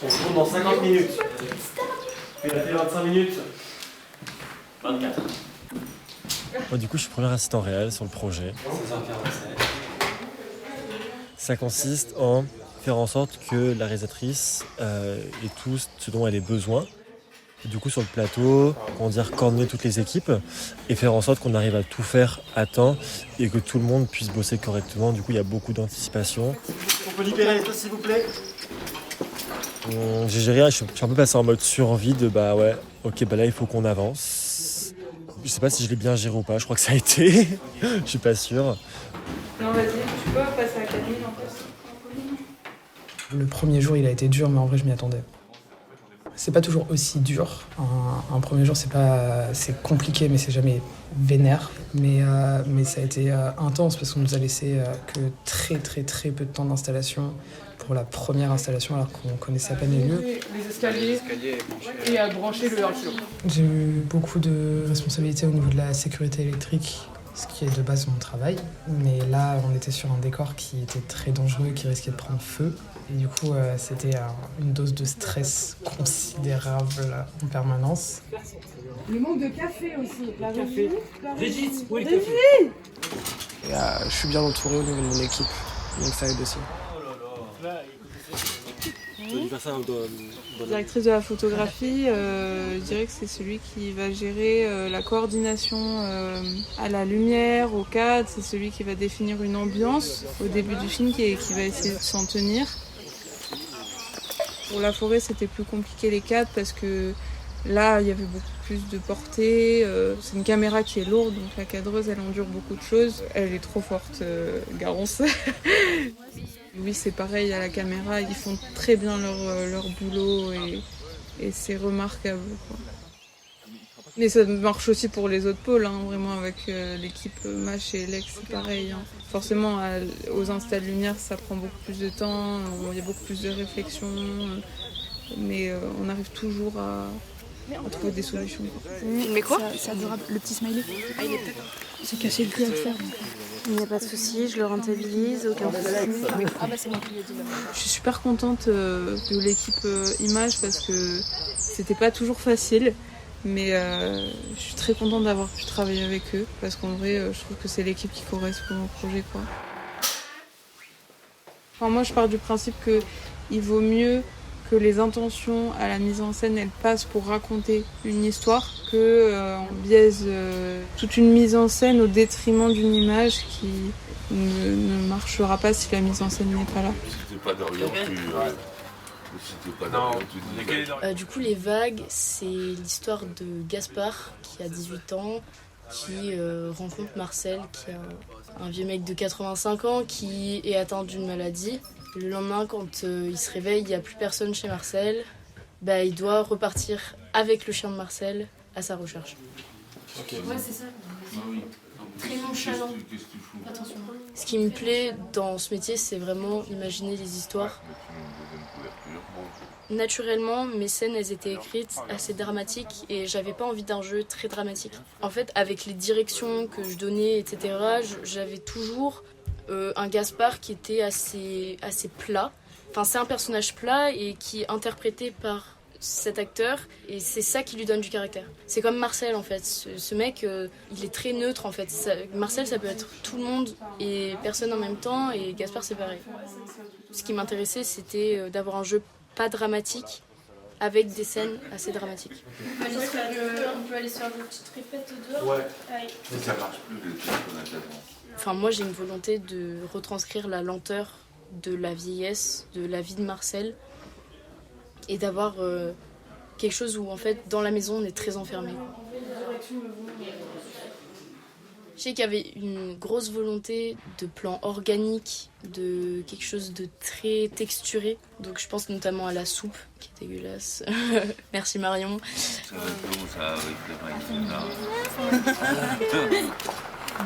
On tourne dans 50 minutes. Puis il a fait 25 minutes. 24. Du coup, je suis premier assistant réel sur le projet. 16h47. Ça consiste en faire en sorte que la réalisatrice ait tout ce dont elle ait besoin. Du coup, sur le plateau, coordonner toutes les équipes et faire en sorte qu'on arrive à tout faire à temps et que tout le monde puisse bosser correctement. Du coup, il y a beaucoup d'anticipation. On peut libérer les choses, s'il vous plaît. J'ai géré, je suis un peu passé en mode survie de là, il faut qu'on avance. Je sais pas si je l'ai bien géré ou pas, je crois que ça a été. Je suis pas sûr. Non, vas-y, tu peux passer à Camille en plus. Le premier jour, il a été dur, mais en vrai, je m'y attendais. C'est pas toujours aussi dur. Un premier jour, c'est compliqué, mais c'est jamais vénère. Mais ça a été intense parce qu'on nous a laissé que très peu de temps d'installation pour la première installation, alors qu'on connaissait à peine les lieux. Les escaliers et à brancher le 1 kg. J'ai eu beaucoup de responsabilités au niveau de la sécurité électrique, ce qui est de base mon travail. Mais là, on était sur un décor qui était très dangereux, qui risquait de prendre feu. Et du coup, c'était une dose de stress considérable en permanence. Le manque de café aussi. La café. Brigitte, où est le café? Et, je suis bien entouré au niveau de mon équipe, donc ça aide aussi. Directrice de la photographie, je dirais que c'est celui qui va gérer la coordination à la lumière, au cadre. C'est celui qui va définir une ambiance au début du film qui va essayer de s'en tenir. Pour la forêt, c'était plus compliqué les cadres parce que là, il y avait beaucoup plus de portée. C'est une caméra qui est lourde, donc la cadreuse, elle endure beaucoup de choses. Elle est trop forte, Garance. Oui, c'est pareil à la caméra, ils font très bien leur boulot et c'est remarquable, quoi. Mais ça marche aussi pour les autres pôles, hein, vraiment avec l'équipe Mach et Lex, c'est pareil. Hein. Forcément, aux installs de lumière, ça prend beaucoup plus de temps, il y a beaucoup plus de réflexion, mais on arrive toujours à trouver des solutions. Mais quoi? C'est adorable, le petit smiley. Ah, il est peut-être... C'est cassé le cul à le faire. Il n'y a pas de souci, je le rentabilise, aucun souci. Ah bah c'est bon, il a dit là. Je suis super contente de l'équipe Image parce que c'était pas toujours facile. Mais je suis très contente d'avoir pu travailler avec eux parce qu'en vrai, je trouve que c'est l'équipe qui correspond au projet, quoi. Enfin, moi, je pars du principe qu'il vaut mieux que les intentions à la mise en scène, elles passent pour raconter une histoire qu'on biaise toute une mise en scène au détriment d'une image qui ne marchera pas si la mise en scène n'est pas là. C'était pas d'Orient Du coup, Les Vagues, c'est l'histoire de Gaspard qui a 18 ans, qui rencontre Marcel, qui a un vieux mec de 85 ans qui est atteint d'une maladie. Le lendemain, quand il se réveille, il n'y a plus personne chez Marcel. Il doit repartir avec le chien de Marcel à sa recherche. Okay. Ouais, c'est ça. Ah oui. Très nonchalant. Qu'est-ce que tu fous? Attention. Ce qui me plaît dans ce métier, c'est vraiment imaginer les histoires. Naturellement, mes scènes, elles étaient écrites assez dramatiques et j'avais pas envie d'un jeu très dramatique. En fait, avec les directions que je donnais, etc., j'avais toujours un Gaspard qui était assez plat. Enfin, c'est un personnage plat et qui est interprété par cet acteur et c'est ça qui lui donne du caractère. C'est comme Marcel en fait, ce mec il est très neutre en fait. Marcel ça peut être tout le monde et personne en même temps et Gaspard c'est pareil. Ce qui m'intéressait c'était d'avoir un jeu pas dramatique avec des scènes assez dramatiques. On peut aller se faire des petites répètes dehors. Ouais. Mais ça marche plus le truc qu'on a tellement. Enfin moi j'ai une volonté de retranscrire la lenteur de la vieillesse, de la vie de Marcel. Et d'avoir quelque chose où, en fait, dans la maison, on est très enfermé. Je sais qu'il y avait une grosse volonté de plan organique, de quelque chose de très texturé. Donc je pense notamment à la soupe, qui est dégueulasse. Merci Marion. Ça va être long, ça, avec les mains.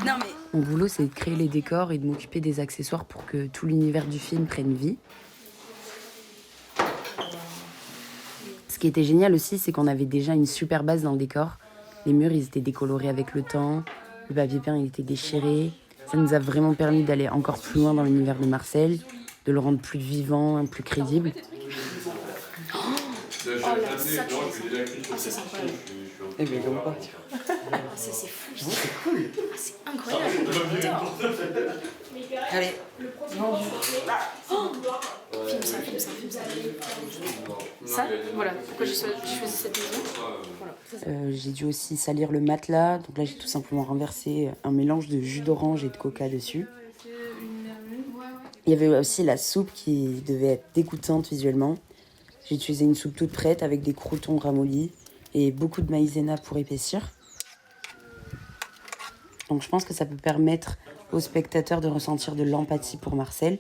Non mais... Mon boulot, c'est de créer les décors et de m'occuper des accessoires pour que tout l'univers du film prenne vie. Ce qui était génial aussi, c'est qu'on avait déjà une super base dans le décor. Les murs, ils étaient décolorés avec le temps. Le papier peint, il était déchiré. Ça nous a vraiment permis d'aller encore plus loin dans l'univers de Marcel, de le rendre plus vivant, plus crédible. Oh là, ça, tu ça, c'est incroyable. Eh mais comment pas Ça, c'est fou. C'est cool. C'est incroyable. J'adore. Allez. Oh, filme ça. Ça, voilà. Pourquoi j'ai choisi cette maison. Voilà. J'ai dû aussi salir le matelas. Donc là, j'ai tout simplement renversé un mélange de jus d'orange et de coca dessus. Il y avait aussi la soupe qui devait être dégoûtante visuellement. J'ai utilisé une soupe toute prête avec des croûtons ramollis et beaucoup de maïzena pour épaissir. Donc je pense que ça peut permettre aux spectateurs de ressentir de l'empathie pour Marcel.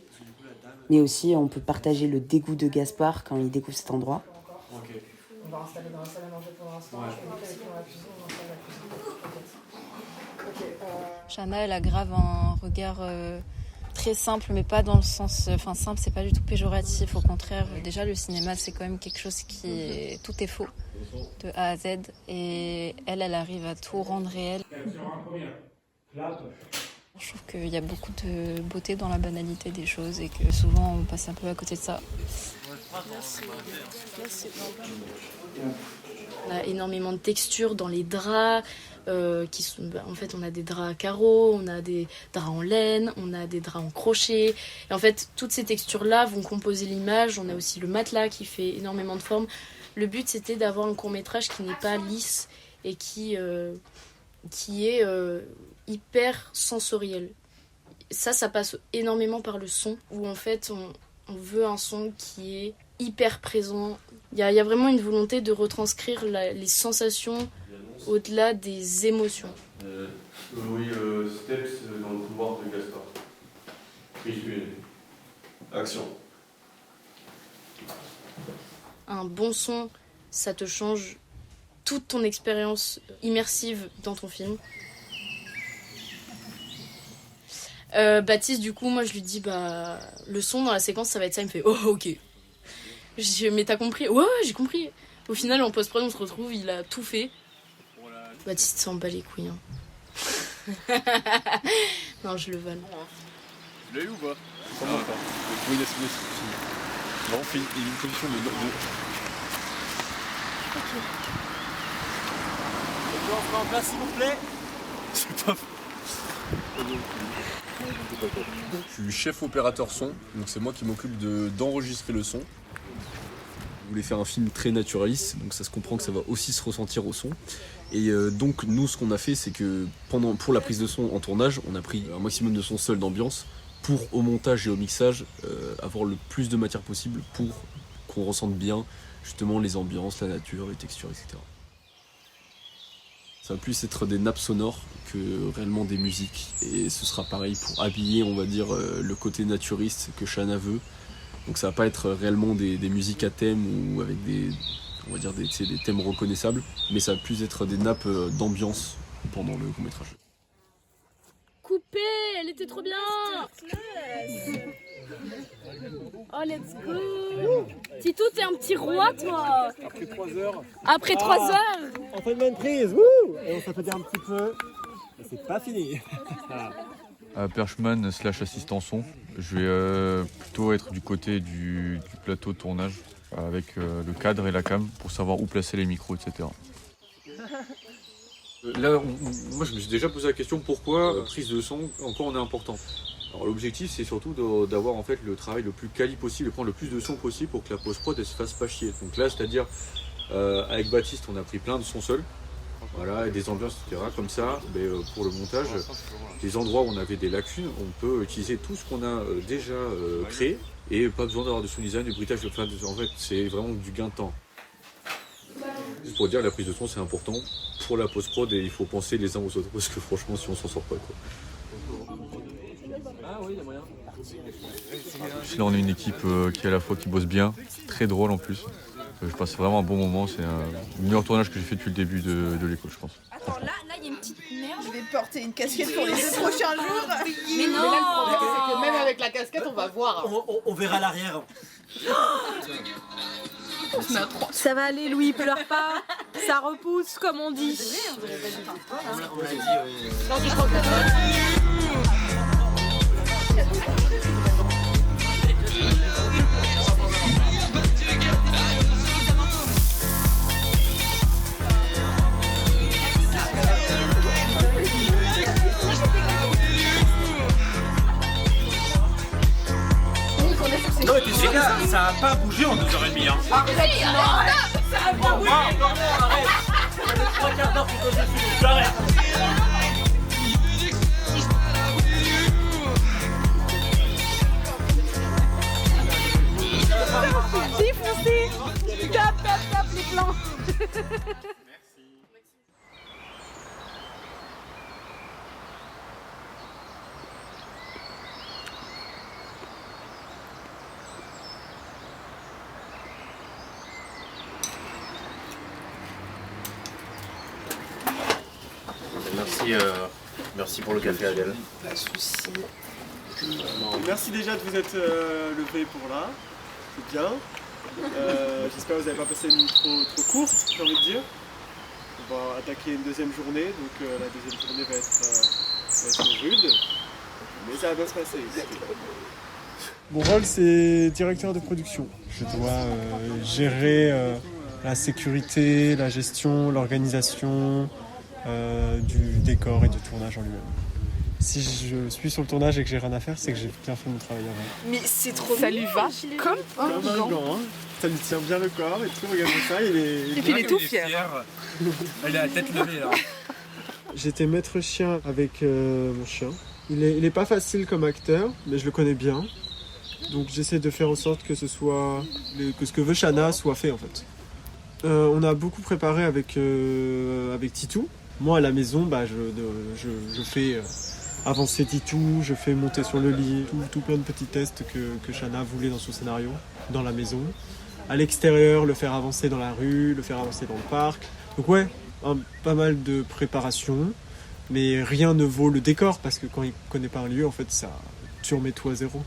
Mais aussi, on peut partager le dégoût de Gaspard quand il découvre cet endroit. Okay. On va installer dans la salle à manger pour l'instant. Ouais. Je vais mettre dans la cuisine, on installe la cuisine. Ok. Shana, elle a grave un regard très simple, mais pas dans le sens... Enfin, simple, c'est pas du tout péjoratif. Au contraire, déjà, le cinéma, c'est quand même quelque chose qui est... Tout est faux, de A à Z. Et elle arrive à tout rendre réel. Je trouve qu'il y a beaucoup de beauté dans la banalité des choses et que souvent, on passe un peu à côté de ça. On a énormément de textures dans les draps. Qui sont, en fait, on a des draps à carreaux, on a des draps en laine, on a des draps en crochet. Et en fait, toutes ces textures-là vont composer l'image. On a aussi le matelas qui fait énormément de formes. Le but, c'était d'avoir un court-métrage qui n'est pas lisse et qui est hyper sensoriel. Ça passe énormément par le son, où en fait, on veut un son qui est hyper présent. Il y a vraiment une volonté de retranscrire les sensations au-delà des émotions. Oui, Steps dans le couloir de Gaspard. Visuel. Action. Un bon son, ça te change toute ton expérience immersive dans ton film. Baptiste, du coup, moi je lui dis le son dans la séquence ça va être ça. Il me fait oh ok. Mais t'as compris? Ouais, j'ai compris. Au final, en post-prod, on se retrouve, il a tout fait. Baptiste s'en bat les couilles. Hein. Non, je le vanne. Tu l'as eu ou pas? Comment pas? Oui, il a signé. Bon, on fait une position de... Ok. On peut en place s'il vous plaît? C'est pas... Je suis chef opérateur son, donc c'est moi qui m'occupe d'enregistrer le son. Je voulais faire un film très naturaliste, donc ça se comprend que ça va aussi se ressentir au son. Et donc nous ce qu'on a fait c'est que pour la prise de son en tournage, on a pris un maximum de son seul d'ambiance pour au montage et au mixage avoir le plus de matière possible pour qu'on ressente bien justement les ambiances, la nature, les textures, etc. Ça va plus être des nappes sonores que réellement des musiques. Et ce sera pareil pour habiller, on va dire, le côté naturiste que Shana veut. Donc ça va pas être réellement des musiques à thème ou avec des thèmes reconnaissables, mais ça va plus être des nappes d'ambiance pendant le court-métrage. Coupé, elle était trop bien. Oh, let's go. Tito, t'es un petit roi, toi. Après 3 heures. Après 3 heures. On fait une bonne prise, wouh! Et on s'applaudit un petit peu. Et c'est pas fini. Perchman / assistant son. Je vais plutôt être du côté du plateau de tournage avec le cadre et la cam pour savoir où placer les micros, etc. Là, moi je me suis déjà posé la question pourquoi prise de son, en quoi on est important. Alors l'objectif c'est surtout d'avoir en fait le travail le plus quali possible et prendre le plus de sons possible pour que la post-prod elle se fasse pas chier. Donc là c'est-à-dire avec Baptiste on a pris plein de sons seuls, voilà, et des ambiances etc. Comme ça, mais, pour le montage, des endroits où on avait des lacunes, on peut utiliser tout ce qu'on a déjà créé et pas besoin d'avoir de sound design, de bruitage, en fait c'est vraiment du gain de temps. Juste pour dire la prise de son c'est important pour la post-prod et il faut penser les uns aux autres parce que franchement si on s'en sort pas quoi. Ah oui, il y a moyen. Là on est une équipe qui à la fois qui bosse bien, très drôle en plus. Je passe vraiment un bon moment, c'est le meilleur tournage que j'ai fait depuis le début de l'école je pense. Attends, là il y a une petite merde. Je vais porter une casquette pour les 2 prochains jours. Mais non. Mais là le problème c'est que même avec la casquette on va voir. On verra l'arrière. Ça va aller, Louis, pleure pas. Ça repousse, comme on dit. On l'a dit, oui. c'est... Non, les gars, ça a pas bougé en 2h30. Hein. Arrête, ça a pas bougé. Arrête. Ça fait 3 quarts d'heure qu'on cause dessus, donc j'arrête. Défoncé. Tape les plans. Merci pour le café, Adèle. Pas de soucis. Merci déjà de vous être levé pour là. C'est bien. J'espère que vous n'avez pas passé une nuit trop courte, j'ai envie de dire. On va attaquer une deuxième journée, donc la deuxième journée va être rude. Mais ça va bien se passer. Mon rôle, c'est directeur de production. Je dois gérer la sécurité, la gestion, l'organisation du décor et du tournage en lui-même. Si je suis sur le tournage et que j'ai rien à faire, c'est que j'ai bien fait mon travail avant. Mais c'est trop... Ça lui va comme un gant. Hein. Ça lui tient bien le corps et tout, regardez ça, Et puis il est tout fier. Elle a la tête levée là. J'étais maître chien avec mon chien. Il est pas facile comme acteur, mais je le connais bien. Donc j'essaie de faire en sorte que ce que veut Shana soit fait en fait. On a beaucoup préparé avec Titou. Moi à la maison, je fais avancer Titou, je fais monter sur le lit, tout plein de petits tests que Shana voulait dans son scénario, dans la maison. À l'extérieur, le faire avancer dans la rue, le faire avancer dans le parc. Donc ouais, pas mal de préparation, mais rien ne vaut le décor parce que quand il connaît pas un lieu, en fait, tu remets tout à zéro.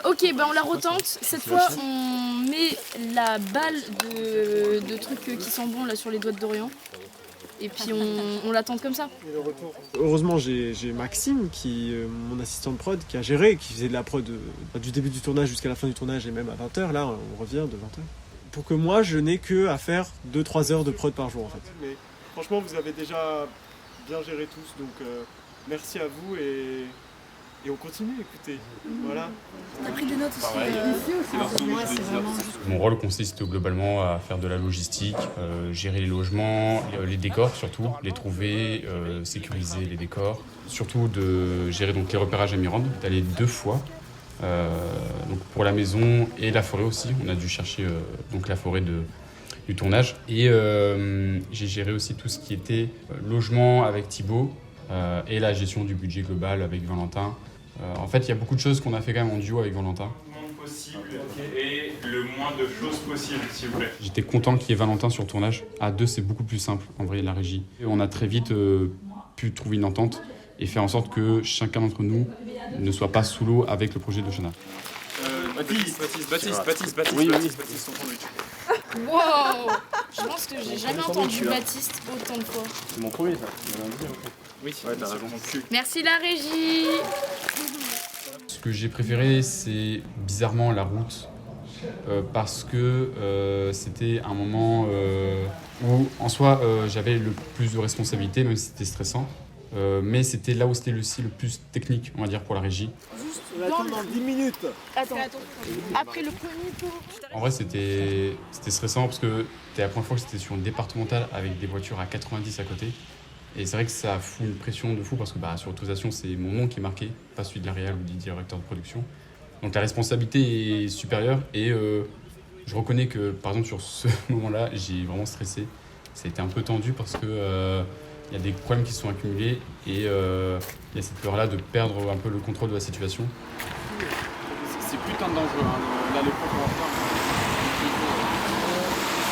Ok, on la retente. Cette fois, on met la balle de trucs qui sont bons là sur les doigts de Dorian. Et puis on la tente comme ça. Heureusement, j'ai Maxime, mon assistant de prod, qui a géré, qui faisait de la prod du début du tournage jusqu'à la fin du tournage et même à 20h. Là, on revient de 20h. Pour que moi, je n'ai que à faire 2-3 heures de prod par jour en fait. Mais franchement, vous avez déjà bien géré tous, donc merci à vous et on continue, écoutez. Voilà. T'as pris des notes aussi. Moi, c'est vraiment... Mon rôle consiste globalement à faire de la logistique, gérer les logements, les décors surtout, les trouver, sécuriser les décors. Surtout de gérer donc les repérages à Mirande, d'aller 2 fois. Donc pour la maison et la forêt aussi. On a dû chercher donc la forêt du tournage. Et j'ai géré aussi tout ce qui était logement avec Thibaut et la gestion du budget global avec Valentin. En fait, il y a beaucoup de choses qu'on a fait quand même en duo avec Valentin. Le moins possible et le moins de choses possibles, s'il vous plaît. J'étais content qu'il y ait Valentin sur le tournage. À 2, c'est beaucoup plus simple, en vrai, la régie. Et on a très vite pu trouver une entente et faire en sorte que chacun d'entre nous ne soit pas sous l'eau avec le projet de Shana. Baptiste, son sandwich. Wow! Je pense que j'ai jamais entendu Baptiste autant de fois. C'est mon premier, ça. Oui, ouais, t'as raison. Merci la régie! Ce que j'ai préféré, c'est bizarrement la route. Parce que c'était un moment où, en soi, j'avais le plus de responsabilités, même si c'était stressant. Mais c'était là où c'était aussi le plus technique, on va dire, pour la régie. On attend dans 10 minutes. Attends. Après le premier tour. En vrai, c'était stressant parce que c'était la première fois que c'était sur une départementale avec des voitures à 90 à côté. Et c'est vrai que ça fout une pression de fou parce que sur l'autorisation, c'est mon nom qui est marqué, pas celui de la réal ou du directeur de production. Donc la responsabilité est supérieure et je reconnais que, par exemple, sur ce moment-là, j'ai vraiment stressé. Ça a été un peu tendu parce que il y a des problèmes qui se sont accumulés et il y a cette peur-là de perdre un peu le contrôle de la situation. C'est putain de dangereux, hein, là, le point qu'on va faire.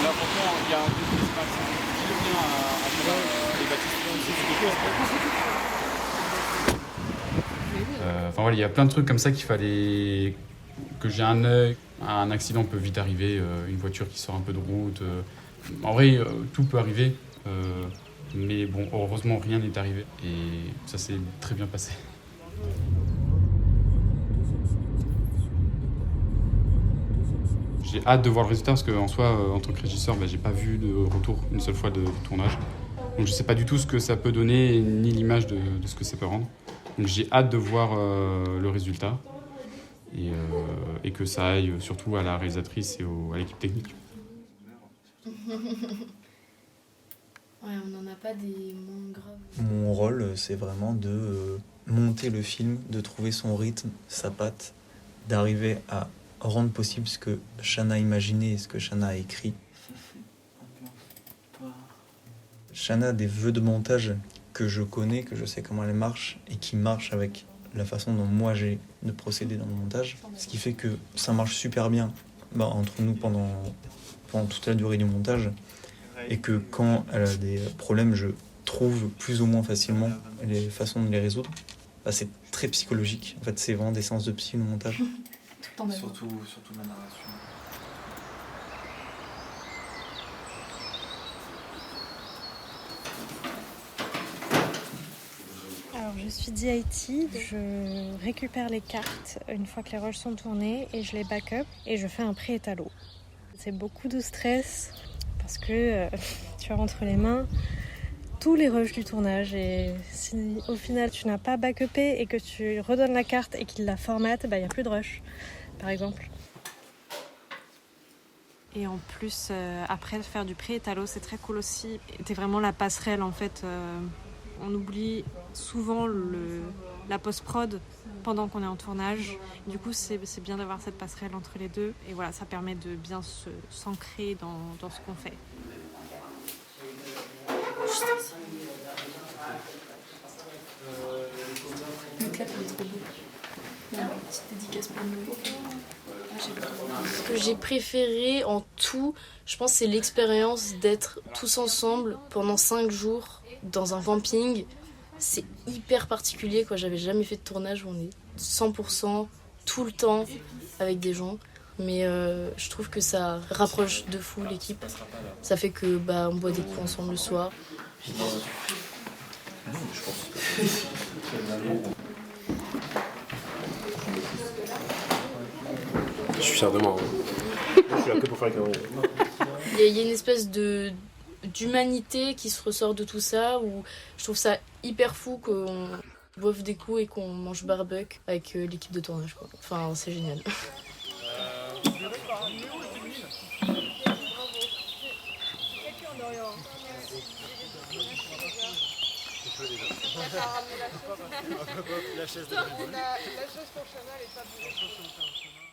Là, franchement, il y a un truc qui se passe. Je viens à les bâtisses. Enfin voilà, il y a plein de trucs comme ça qu'il fallait que j'ai un œil. Un accident peut vite arriver, une voiture qui sort un peu de route. En vrai, tout peut arriver. Mais bon, heureusement, rien n'est arrivé et ça s'est très bien passé. J'ai hâte de voir le résultat parce qu'en soi, en tant que régisseur, j'ai pas vu de retour une seule fois de tournage. Donc je sais pas du tout ce que ça peut donner ni l'image de ce que ça peut rendre. Donc j'ai hâte de voir le résultat. Et et que ça aille surtout à la réalisatrice et à l'équipe technique. Ouais, on n'en a pas des moins graves. Mon rôle, c'est vraiment de monter le film, de trouver son rythme, sa patte, d'arriver à rendre possible ce que Shanna a imaginé et ce que Shanna a écrit. Shanna a des vœux de montage que je connais, que je sais comment elles marchent et qui marchent avec la façon dont moi j'ai de procéder dans le montage. Ce qui fait que ça marche super bien entre nous pendant toute la durée du montage et que quand elle a des problèmes, je trouve plus ou moins facilement les façons de les résoudre. C'est très psychologique. En fait, c'est vraiment des séances de psy, le montage. Surtout la narration. Alors, je suis DIT, je récupère les cartes une fois que les rushs sont tournés et je les back-up et je fais un pré-étalo. C'est beaucoup de stress parce que tu as entre les mains tous les rushs du tournage et si au final tu n'as pas back-upé et que tu redonnes la carte et qu'il la formate, il n'y a plus de rush, par exemple. Et en plus, après faire du pré-étalo, c'est très cool aussi. T'es vraiment la passerelle en fait. On oublie souvent la post-prod pendant qu'on est en tournage. Du coup, c'est bien d'avoir cette passerelle entre les deux. Et voilà, ça permet de bien s'ancrer dans ce qu'on fait. Le clap il est trop beau. Petite dédicace pour nous. Ce que j'ai préféré en tout, je pense, c'est l'expérience d'être tous ensemble pendant 5 jours dans un camping. C'est hyper particulier, quoi. J'avais jamais fait de tournage où on est 100% tout le temps avec des gens. Mais je trouve que ça rapproche de fou l'équipe. Ça fait que on boit des coups ensemble le soir. Je suis fier de moi. Je suis là que pour faire avec Il y a une espèce d'humanité qui se ressort de tout ça, où je trouve ça hyper fou qu'on boive des coups et qu'on mange barbecue avec l'équipe de tournage, quoi. Enfin, c'est génial. La chaise pour Chanel est pas bonne.